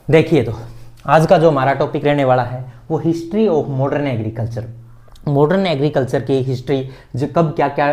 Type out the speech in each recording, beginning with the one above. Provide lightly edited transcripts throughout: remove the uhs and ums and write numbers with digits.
देखिए, तो आज का जो हमारा टॉपिक रहने वाला है वो history of modern agriculture. Modern agriculture की हिस्ट्री, जो कब क्या क्या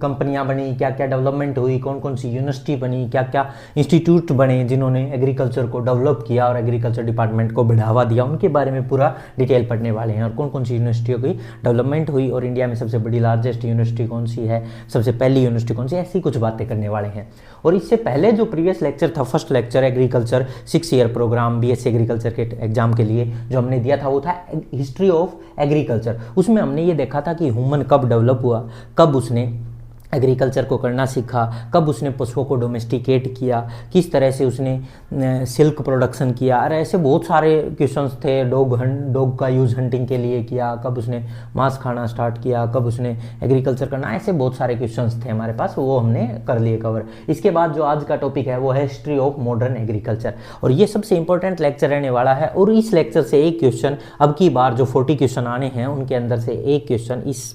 कंपनियां बनी, क्या क्या डेवलपमेंट हुई, कौन कौन सी यूनिवर्सिटी बनी, क्या क्या इंस्टीट्यूट बने जिन्होंने एग्रीकल्चर को डेवलप किया और एग्रीकल्चर डिपार्टमेंट को बढ़ावा दिया, उनके बारे में पूरा डिटेल पढ़ने वाले हैं। और कौन कौन सी यूनिवर्सिटियों की डेवलपमेंट हुई और इंडिया में सबसे बड़ी लार्जेस्ट यूनिवर्सिटी कौन सी है, सबसे पहली यूनिवर्सिटी कौन सी, ऐसी कुछ बातें करने वाले हैं। और इससे पहले जो प्रीवियस लेक्चर था, first lecture agriculture 6 year programme BSc agriculture के एग्जाम के लिए जो हमने दिया था, वो था हिस्ट्री ऑफ एग्रीकल्चर। उसमें हमने ये देखा था कि ह्यूमन कब डेवलप हुआ, कब उसने एग्रीकल्चर को करना सीखा, कब उसने पशुओं को डोमेस्टिकेट किया, किस तरह से उसने सिल्क प्रोडक्शन किया। और ऐसे बहुत सारे क्वेश्चंस थे। डॉग का यूज़ हंटिंग के लिए किया, कब उसने मांस खाना स्टार्ट किया, कब उसने एग्रीकल्चर करना, ऐसे बहुत सारे क्वेश्चंस थे हमारे पास, वो हमने कर लिए कवर। इसके बाद जो आज का टॉपिक है वो है हिस्ट्री ऑफ मॉडर्न एग्रीकल्चर, और ये सबसे इंपॉर्टेंट लेक्चर रहने वाला है। और इस लेक्चर से एक क्वेश्चन, अब की बार जो 40 क्वेश्चन आने हैं उनके अंदर से एक क्वेश्चन इस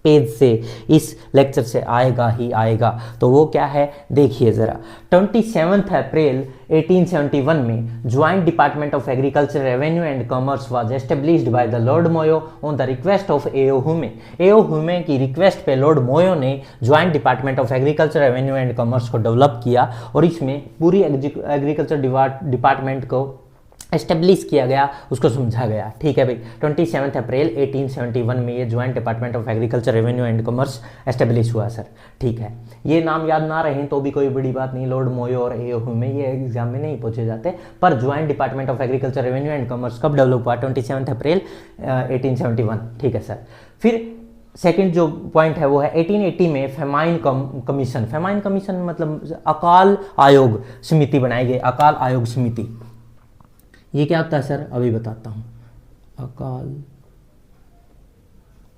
पेज से, इस लेक्चर से आएगा ही आएगा। तो वो क्या है, देखिए ज़रा। 27 अप्रैल 1871 में joint department of agriculture, revenue and commerce was established by the Lord मोयो on the request of AO ह्यूमे। एओ ह्यूमे की रिक्वेस्ट पे लॉर्ड मोयो ने joint department of agriculture, revenue and commerce को डेवलप किया और इसमें पूरी एग्रीकल्चर डिपार्टमेंट को एस्टेब्लिश किया गया, उसको समझा गया। ठीक है भाई, 27 अप्रैल 1871 में ये joint department of agriculture, revenue and commerce establish हुआ सर। ठीक है, ये नाम याद ना रहे तो भी कोई बड़ी बात नहीं। लॉर्ड मोयो और एओ ह्यूमे ये एग्जाम में नहीं पूछे जाते, पर joint department of agriculture, revenue and commerce कब डेवलप हुआ, 27 अप्रैल 1871। ठीक है सर। फिर सेकंड जो पॉइंट है वो है 1880 में फेमाइन कमीशन। फेमाइन कमीशन मतलब अकाल आयोग समिति बनाई गई, अकाल आयोग समिति। ये क्या होता है सर, अभी बताता हूं। अकाल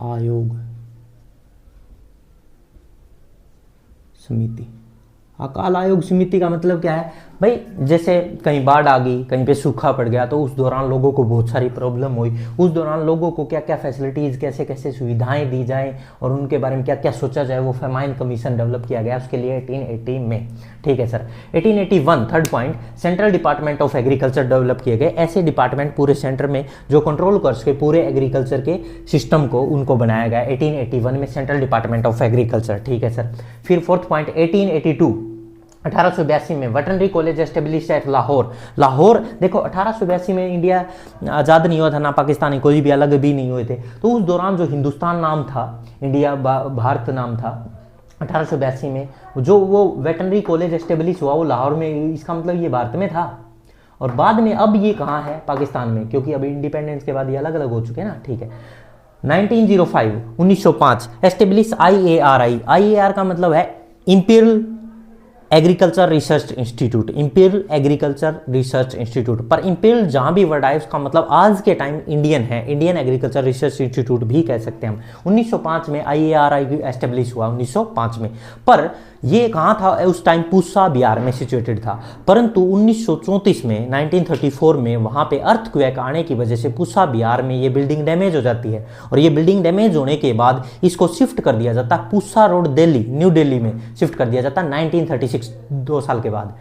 आयोग समिति। अकाल आयोग समिति का मतलब क्या है भाई, जैसे कहीं बाढ़ आ गई, कहीं पे सूखा पड़ गया, तो उस दौरान लोगों को बहुत सारी प्रॉब्लम हुई। उस दौरान लोगों को क्या क्या फैसिलिटीज़, कैसे कैसे सुविधाएं दी जाएं और उनके बारे में क्या क्या सोचा जाए, वो फेमाइन कमीशन डेवलप किया गया उसके लिए 1880 में। ठीक है sir. 1881 third point, central department of agriculture develop किए गए। ऐसे डिपार्टमेंट पूरे सेंटर में जो कंट्रोल कर सके पूरे एग्रीकल्चर के सिस्टम को, उनको बनाया गया 1881 में, सेंट्रल डिपार्टमेंट ऑफ एग्रीकल्चर। ठीक है सर। फिर फोर्थ पॉइंट 1882 में veterinary college establish at Lahore. Lahore देखो, 1882 में इंडिया आज़ाद नहीं हुआ था, ना पाकिस्तानी कोई भी अलग भी नहीं हुए थे। तो उस दौरान जो हिंदुस्तान नाम था, इंडिया भारत नाम था, 1882 में जो वो वेटरनरी कॉलेज एस्टेब्लिश हुआ वो लाहौर में, इसका मतलब ये भारत में था। और बाद में अब ये कहाँ है, पाकिस्तान में, क्योंकि अभी इंडिपेंडेंस के बाद ये अलग अलग हो चुके हैं ना। ठीक है। 1905 एस्टेब्लिश IARI। IAR का मतलब है imperial agriculture research institute, imperial agriculture research institute. पर इंपीरियल जहां भी वर्ड आए उसका मतलब आज के टाइम इंडियन है, इंडियन एग्रीकल्चर रिसर्च इंस्टीट्यूट भी कह सकते हैं हम। 1905 में IARI एस्टेब्लिश हुआ, 1905 में। पर ये कहाँ था उस टाइम, पूसा बिहार में सिचुएटेड था। परंतु 1934 में, 1934 में वहाँ पे अर्थक्वेक आने की वजह से पूसा बिहार में ये बिल्डिंग डैमेज हो जाती है। और ये बिल्डिंग डैमेज होने के बाद इसको शिफ्ट कर दिया जाता, पूसा रोड दिल्ली, न्यू दिल्ली में शिफ्ट कर दिया जाता 1936, 2 साल के बाद।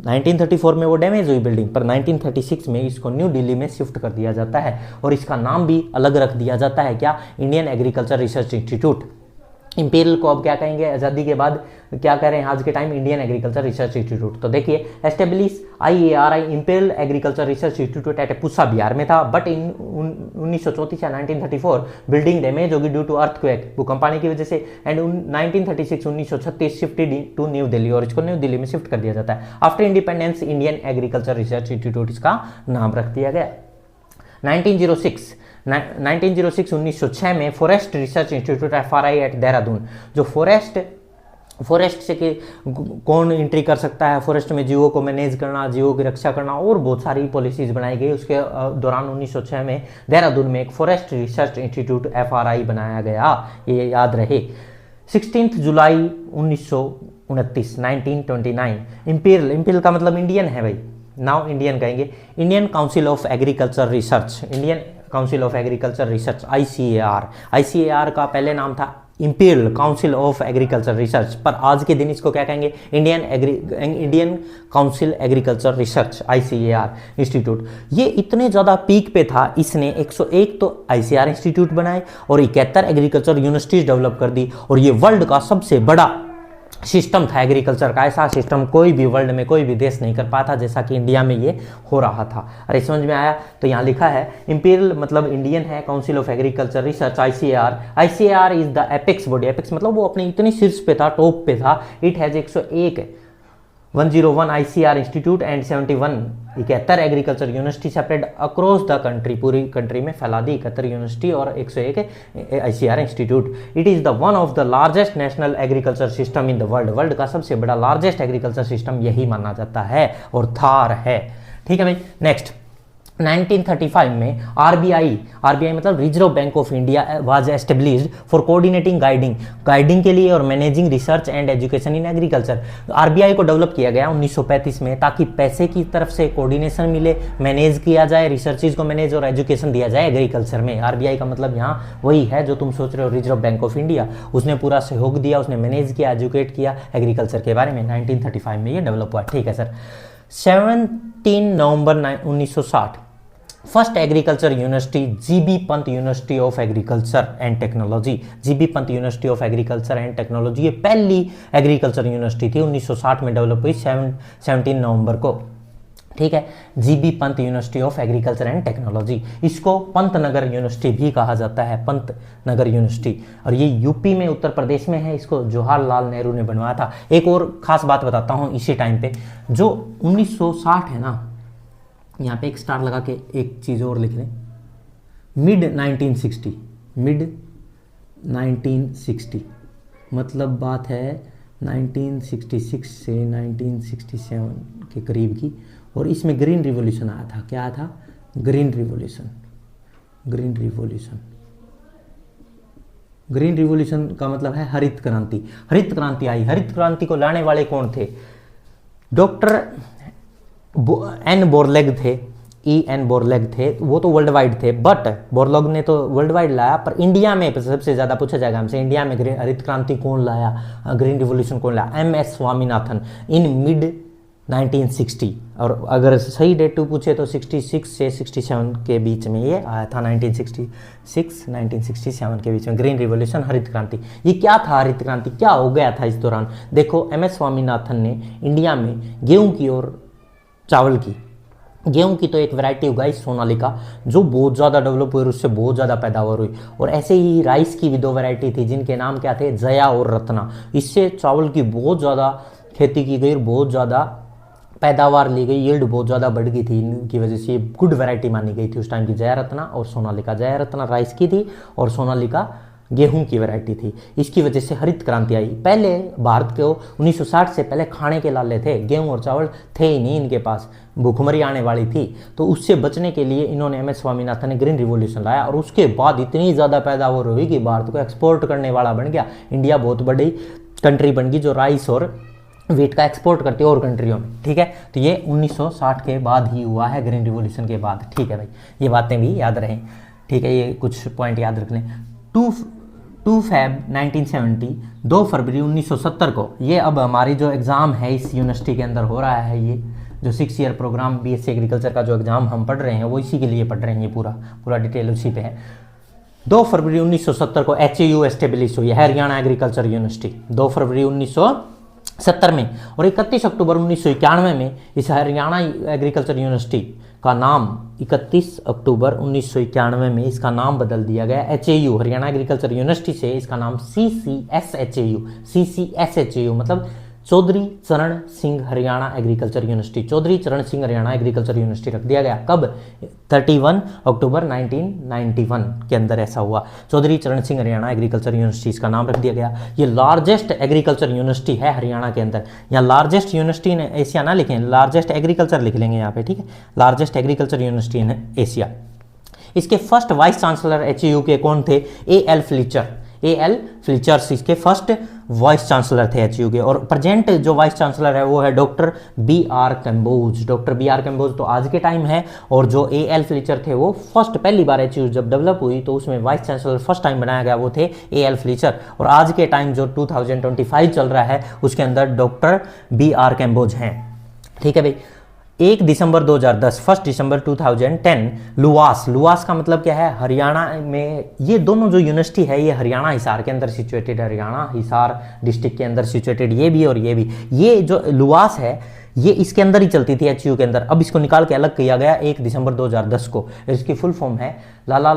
1934 में वो डैमेज हुई बिल्डिंग, पर 1936 में इसको न्यू दिल्ली में शिफ्ट कर दिया जाता है और इसका नाम भी अलग रख दिया जाता है, क्या, Indian agriculture research institute. Imperial को अब क्या कहेंगे, आज़ादी के बाद क्या कह रहे हैं आज के time, Indian agriculture research institute. तो देखिए, establish IARI imperial agriculture research institute at Pusa Bihar में था, बट इन 1934 या 1934 बिल्डिंग डैमेज होगी ड्यू टू अर्थक्वेक, भूकंप आने की वजह से। And 1936 shifted to New Delhi, और इसको न्यू दिल्ली में शिफ्ट कर दिया जाता है। After independence Indian agriculture research institute इसका नाम रख दिया गया। 1906 1906 में forest research institute FRI at Dehradun. जो फॉरेस्ट से कि कौन एंट्री कर सकता है, फॉरेस्ट में जीवों को मैनेज करना, जीवों की रक्षा करना और बहुत सारी पॉलिसीज बनाई गई। उसके दौरान 1906 में देहरादून में एक फॉरेस्ट रिसर्च इंस्टीट्यूट FRI बनाया गया, ये याद रहे। 16 जुलाई 1929 1929 इंपीरियल का मतलब इंडियन है भाई, नाउ इंडियन कहेंगे। Indian council of agriculture research, Indian council of agriculture research ICAR का पहले नाम था imperial council of agriculture research, पर आज के दिन इसको क्या कहेंगे, Indian council agriculture research ICAR institute. ये इतने ज़्यादा पीक पे था, इसने 101 तो ICAR इंस्टीट्यूट बनाए और 71 एग्रीकल्चर यूनिवर्सिटीज डेवलप कर दी, और ये वर्ल्ड का सबसे बड़ा सिस्टम था एग्रीकल्चर का। ऐसा सिस्टम कोई भी वर्ल्ड में कोई भी देश नहीं कर पाता जैसा कि इंडिया में ये हो रहा था। अरे समझ में आया? तो यहाँ लिखा है इंपीरियल मतलब इंडियन है, council of agriculture research ICAR is the apex body. Apex मतलब वो अपने इतनी शीर्ष पे था, टॉप पे था। It has 101 ICAR institute and 71 agriculture university separate across the country, पूरी कंट्री में फैला दी 71 यूनिवर्सिटी और 101 ICAR institute. It is the one of the largest national agriculture system in the world. World का सबसे बड़ा लार्जेस्ट एग्रीकल्चर सिस्टम यही माना जाता है और थार है। ठीक है भाई। नेक्स्ट 1935 में RBI मतलब reserve bank of India was established for coordinating guiding के लिए और managing research and education in agriculture. RBI को डेवलप किया गया 1935 में ताकि पैसे की तरफ से कोऑर्डिनेशन मिले, मैनेज किया जाए, रिसर्चेज को मैनेज और एजुकेशन दिया जाए एग्रीकल्चर में। RBI का मतलब यहाँ वही है जो तुम सोच रहे हो, रिजर्व बैंक ऑफ इंडिया। उसने पूरा सहयोग दिया, उसने मैनेज किया, एजुकेट किया एग्रीकल्चर के बारे में। 1935 में ये डेवलप हुआ। ठीक है sir. 17 November 1960 first agriculture university GB Pant university of agriculture and technology. GB Pant university of agriculture and technology ये पहली एग्रीकल्चर यूनिवर्सिटी थी, 1960 में डेवलप हुई 17 नवंबर को। ठीक है। GB Pant university of agriculture and technology, इसको पंतनगर यूनिवर्सिटी भी कहा जाता है, पंतनगर यूनिवर्सिटी। और ये यूपी में, उत्तर प्रदेश में है। इसको जवाहरलाल नेहरू ने बनवाया था। एक और खास बात बताता हूँ इसी टाइम पे, जो 1960 है ना, यहाँ पे एक स्टार लगा के एक चीज़ और लिख लें, मिड 1960 मतलब बात है 1966 से 1967 के करीब की। और इसमें ग्रीन रिवॉल्यूशन आया था। क्या आया था? ग्रीन रिवॉल्यूशन का मतलब है हरित क्रांति। हरित क्रांति आई। हरित क्रांति को लाने वाले कौन थे? डॉक्टर N बोरलैग थे, EN बोरलैग थे। वो तो वर्ल्ड वाइड थे, बट बोरलॉग ने तो वर्ल्ड वाइड लाया, पर इंडिया में सबसे ज़्यादा पूछा जाएगा हमसे, इंडिया में हरित क्रांति कौन लाया, ग्रीन रिवॉल्यूशन कौन लाया? MS Swaminathan in mid 1960। और अगर सही डेट टू पूछे तो 66 से 67 के बीच में ये आया था, 1967 के बीच में ग्रीन रिवॉल्यूशन, हरित क्रांति। ये क्या था हरित क्रांति? क्या हो गया था इस दौरान? देखो, MS स्वामीनाथन ने इंडिया में गेहूं की और चावल की, गेहूं की तो एक वैरायटी उगाई सोनालिका, जो बहुत ज़्यादा डेवलप हुई और उससे बहुत ज़्यादा पैदावार हुई। और ऐसे ही राइस की भी 2 वैरायटी थी जिनके नाम क्या थे? जया और रत्ना। इससे चावल की बहुत ज़्यादा खेती की गई और बहुत ज़्यादा पैदावार ली गई, यील्ड बहुत ज़्यादा बढ़ गई थी। इनकी वजह से ये गुड वैरायटी मानी गई थी उस टाइम की, जया रत्ना और सोनालिका। जया रत्ना राइस की थी और सोनालिका गेहूं की वैरायटी थी। इसकी वजह से हरित क्रांति आई। पहले भारत को 1960 से पहले खाने के लाले थे, गेहूं और चावल थे ही नहीं इनके पास, भूखमरी आने वाली थी। तो उससे बचने के लिए इन्होंने MS स्वामीनाथन ने ग्रीन रिवॉल्यूशन लाया और उसके बाद इतनी ज़्यादा पैदावार हुई कि भारत को एक्सपोर्ट करने वाला बन गया। इंडिया बहुत बड़ी कंट्री बन गई जो राइस और वीट का एक्सपोर्ट करती है और कंट्रियों में। ठीक है। तो ये 1960 के बाद ही हुआ है, ग्रीन रिवॉल्यूशन के बाद। ठीक है भाई, ये बातें भी याद रहें। ठीक है, ये कुछ पॉइंट याद रख लें। 2 Feb 1970 2 फरवरी 1970 को, ये अब हमारी जो एग्ज़ाम है इस यूनिवर्सिटी के अंदर हो रहा है, ये जो 6 ईयर प्रोग्राम BSc एग्रीकल्चर का जो एग्ज़ाम हम पढ़ रहे हैं वो इसी के लिए पढ़ रहे हैं। ये पूरा डिटेल उसी पे है। 2 फरवरी 1970 को HAU एस्टेब्लिश हुई है, हरियाणा एग्रीकल्चर यूनिवर्सिटी, 2 फरवरी 1970 में। और 31 अक्टूबर 1991 में इस हरियाणा एग्रीकल्चर यूनिवर्सिटी का नाम, 31 अक्टूबर 1991 में इसका नाम बदल दिया गया HAU, हरियाणा एग्रीकल्चर यूनिवर्सिटी से इसका नाम CCSHAU मतलब चौधरी चरण सिंह हरियाणा एग्रीकल्चर यूनिवर्सिटी, चौधरी चरण सिंह हरियाणा एग्रीकल्चर यूनिवर्सिटी रख दिया गया। कब? 31 अक्टूबर 1991 के अंदर ऐसा हुआ। चौधरी चरण सिंह हरियाणा एग्रीकल्चर यूनिवर्सिटी इसका नाम रख दिया गया। ये लार्जेस्ट एग्रीकल्चर यूनिवर्सिटी है हरियाणा के अंदर। यहाँ लार्जेस्ट यूनिवर्सिटी इन एशिया ना लिखें, लार्जेस्ट एग्रीकल्चर लिख लेंगे यहाँ पे। ठीक है, largest agriculture university in Asia. इसके फर्स्ट वाइस चांसलर HAU के कौन थे? AL Fletcher. एल फ्लिचर्स इसके फर्स्ट वाइस चांसलर थे एचयू के। और प्रेजेंट जो वाइस चांसलर है वो है doctor B R Kamboj. Doctor B R Kamboj तो आज के टाइम है, और जो ए एल फ्लिचर थे वो फर्स्ट पहली बार एचयू जब डेवलप हुई तो उसमें वाइस चांसलर फर्स्ट टाइम बनाया गया वो थे ए एल फ्लिचर। और आज के टाइम जो 2025 चल रहा है उसके अंदर डॉक्टर बी आर कैम्बोज हैं। ठीक है भाई। 1 दिसंबर 2010, 1 दिसंबर 2010 लुवास। लुवास का मतलब क्या है? हरियाणा में। ये दोनों जो यूनिवर्सिटी है ये हरियाणा हिसार के अंदर सिचुएटेड है, हरियाणा हिसार डिस्ट्रिक्ट के अंदर सिचुएटेड, ये भी और ये भी। ये जो लुवास है ये इसके अंदर ही चलती थी एचयू के अंदर, अब इसको निकाल के अलग किया गया 1 दिसंबर 2010 को। इसकी फुल फॉर्म है Lala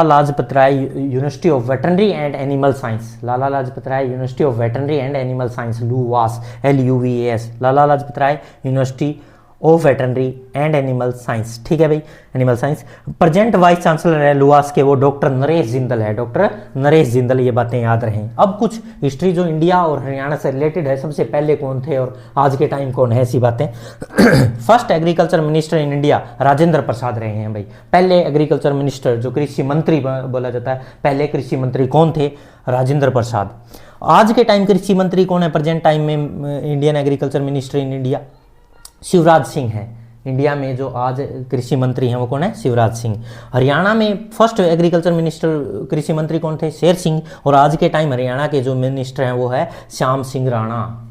Lajpat Rai university of veterinary and animal science. Lala Lajpat Rai university of veterinary and animal science, LUVAS, LUVAS, Lala Lajpat Rai university of veterinary and animal science. ठीक है भाई, animal science. Present vice chancellor है लुवास के वो डॉक्टर नरेश जिंदल है, डॉक्टर नरेश जिंदल। ये बातें याद रहें। अब कुछ हिस्ट्री जो इंडिया और हरियाणा से रिलेटेड है, सबसे पहले कौन थे और आज के टाइम कौन है, ऐसी बातें। First agriculture minister in India Rajendra Prasad रहे हैं भाई। पहले एग्रीकल्चर मिनिस्टर जो कृषि मंत्री बोला जाता है, पहले कृषि मंत्री कौन थे? राजेंद्र प्रसाद। आज के टाइम कृषि मंत्री कौन है प्रेजेंट टाइम में Indian agriculture minister in India? Shivraj Singh है। इंडिया में जो आज कृषि मंत्री हैं वो कौन है? शिवराज सिंह। हरियाणा में फर्स्ट एग्रीकल्चर मिनिस्टर कृषि मंत्री कौन थे? शेर सिंह। और आज के टाइम हरियाणा के जो मिनिस्टर हैं वो है श्याम सिंह राणा।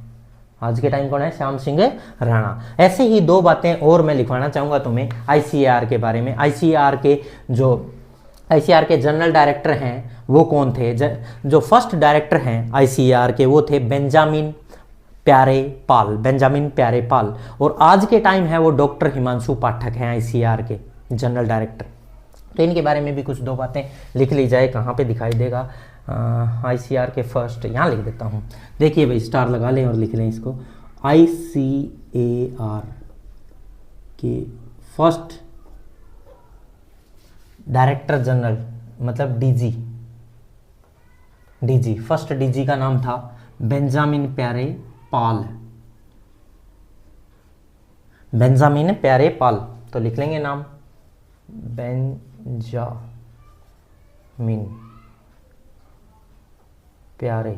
आज के टाइम कौन है? श्याम सिंह राणा। ऐसे ही 2 बातें और मैं लिखवाना चाहूँगा तुम्हें ICAR के बारे में। ICAR के जनरल डायरेक्टर हैं वो कौन थे? जो फर्स्ट डायरेक्टर हैं ICAR के वो थे बेंजामिन प्यारे पाल। और आज के टाइम है वो डॉक्टर हिमांशु पाठक हैं ICAR के जनरल डायरेक्टर। तो इनके बारे में भी कुछ 2 बातें लिख ली जाए। कहाँ पे दिखाई देगा? ICAR के फर्स्ट, यहाँ लिख देता हूँ। देखिए भाई, स्टार लगा लें और लिख लें इसको। ICAR के फर्स्ट डायरेक्टर जनरल मतलब DG, फर्स्ट DG का नाम था बेंजामिन प्यारे पाल। तो लिख लेंगे नाम बेंजामिन प्यारे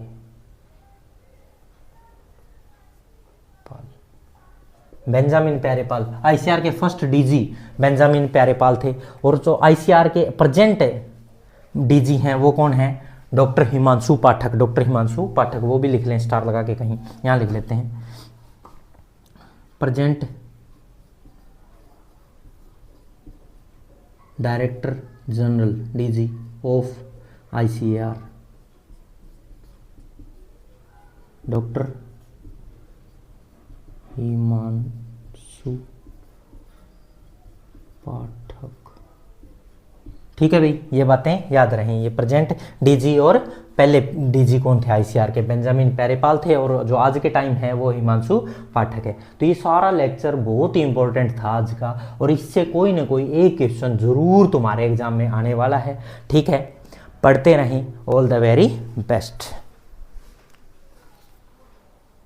पाल। ICAR के फर्स्ट DG बेंजामिन प्यारे पाल थे। और जो ICAR के प्रेजेंट DG हैं वो कौन है? डॉक्टर हिमांशु पाठक। वो भी लिख लें स्टार लगा के, कहीं यहाँ लिख लेते हैं। Present director general DG of ICAR doctor Himanshu Pathak. ठीक है भाई, ये बातें याद रहें। ये प्रेजेंट DG और पहले DG कौन थे ICAR के? बेंजामिन प्यारे पाल थे। और जो आज के टाइम है वो हिमांशु पाठक है। तो ये सारा लेक्चर बहुत ही इंपॉर्टेंट था आज का, और इससे कोई ना कोई एक क्वेश्चन जरूर तुम्हारे एग्जाम में आने वाला है। ठीक है, पढ़ते रहें। All the very best.